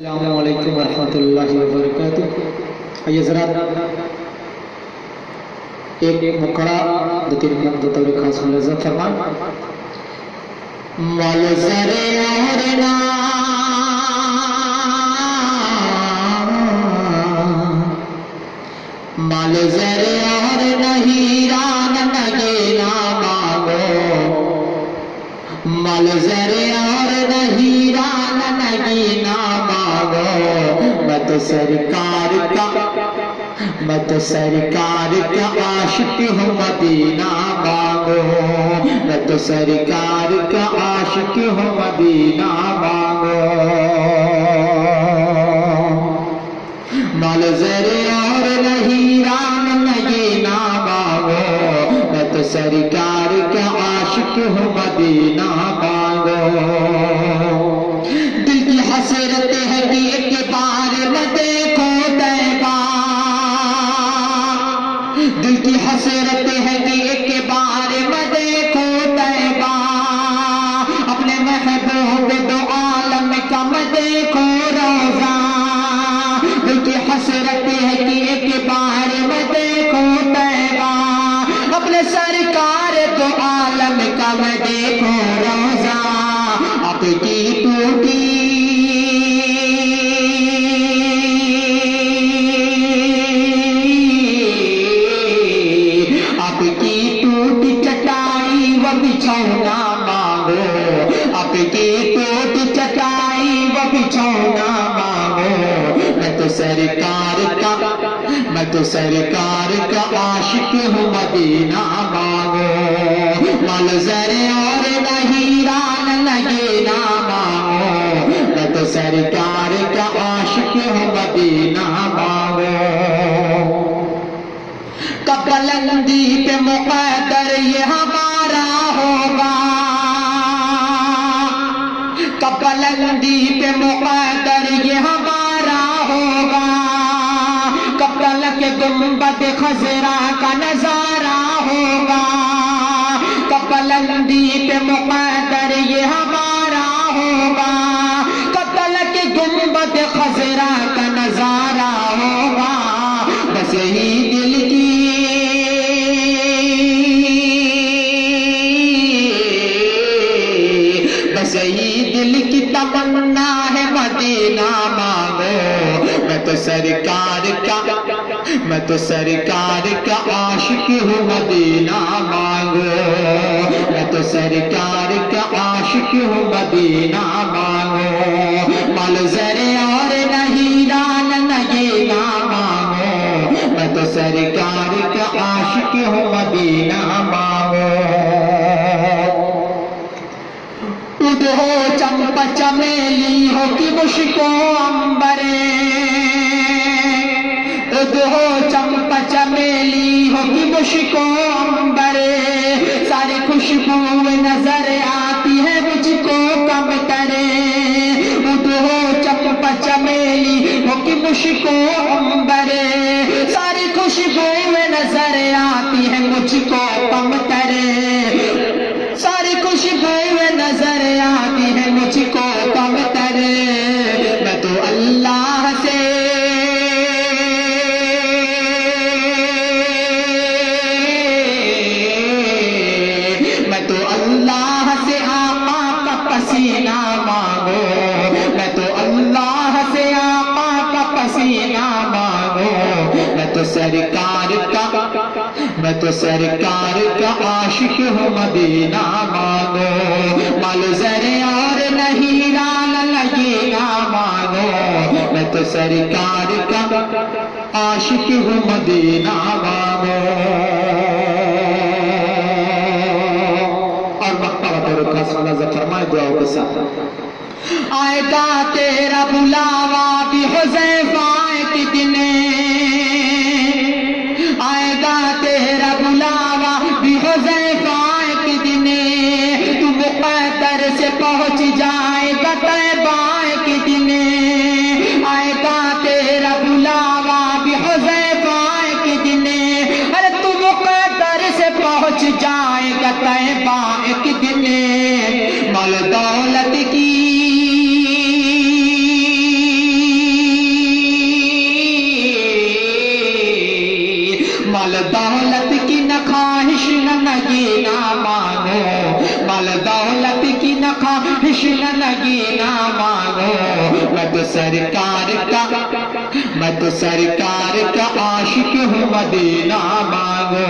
السلام علیکم ورحمۃ اللہ وبرکاتہ۔ آئیے ذرا ایک مقرہ دتیر من دو طور خاص ملزم فرمان ملزر اورنا ملزر اور نہیران نگینا مانگو ملزر اور نہیران نگینا میں تو سرکار کا عاشق ہوں مدینہ مانگو میں تو سرکار کا عاشق ہوں مدینہ مانگو ملزر اور نہیران نگینا مانگو میں تو سرکار کا عاشق ہوں مدینہ مانگو دل کی حسرت ہے کہ ایک بار نہ دیکھو طیبہ دل کی حسرت ہے کہ ایک بار نہ دیکھو طیبہ اپنے محبوب دو عالم کا میں دیکھو روضہ دل کی حسرت ہے کہ ایک بار نہ دیکھو طیبہ اپنے سرکار دو عالم کا میں دیکھو روضہ آپ کی ٹوٹی چٹائی و بچھونا مانگو آپ کی ٹوٹی چٹائی و بچھونا مانگو میں تو سرکار کا عاشق ہوں مدینہ مانگو ملزر اور نہیران نگینا مانگو میں تو سرکار کا عاشق ہوں مدینہ مانگو کبلندی پہ مقدر یہ ہمارا ہوگا کبلندی پہ مقدر یہ ہمارا ہوگا کبل کے گنبد خضرا کا نظارہ ہوگا کبلندی پہ مقدر یہ ہمارا ہوگا کبل کے گنبد خضرا کا نظارہ ہوگا بس یہی دل کی بس یہی دل کی تمنا ہے مدینہ مانگو میں تو سرکار کا عاشق ہوں مدینہ مانگو میں تو سرکار کا عاشق ہوں مدینہ مانگو ملزر اور نہیران نگینا مانگو میں تو سرکار کا عاشق ہوں مدینہ مانگو اُد ہو چمپا چمیلی ہو کہ مشکو امبرے اُد ہو چمپا چمیلی ہو کہ مشکو امبرے ساری خوشبو نظر آتی ہے مجھ کو کم ترے اُد ہو چمپا چمیلی ہو کہ مشکو امبرے ساری خوشبو نظر آتی ہے مجھ کو کم ترے ساری خوشبو نظر آتی ہے مجھ کو کم ترے میں تو اللہ سے میں تو اللہ سے آقا کا پسینہ مانگو میں تو اللہ سے آقا کا پسینہ مانگو میں تو سرکار کا عاشق ہوں مدینہ مانگو ملزر اور نہیران نگینا مانگو میں تو سرکار کا عاشق ہوں مدینہ مانگو اور مقبرہ پر رکھا صلی اللہ علیہ فرمائے دعاوں کے ساتھ آئے گا تیرا بلاوا بھی حذیفہ ایک دن آئے گا تیرا بلاوا بھی حذیفہ ایک دن تو مقدر سے پہنچ جائے گا طیبہ ایک دن آئے گا تیرا بلاوا بھی حذیفہ ایک دن ارے تو مقدر سے پہنچ جائے گا طیبہ ایک دن مال دولت کی دولت کی نہ خواہش نہ نگینا مانو، مال دولت کی نہ خواہش نہ نگینا مانو، میں تو سرکار کا عاشق ہوں مدینہ مانگو،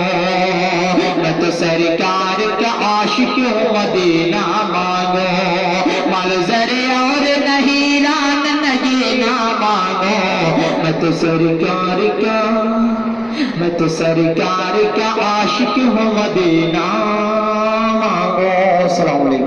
میں تو سرکار کا عاشق ہوں مدینہ مانگو، مال زر اور نہیں ران نگینا مانگو، میں تو سرکار کا عاشق ہوں مدینہ مانگو۔ السلام علیکم۔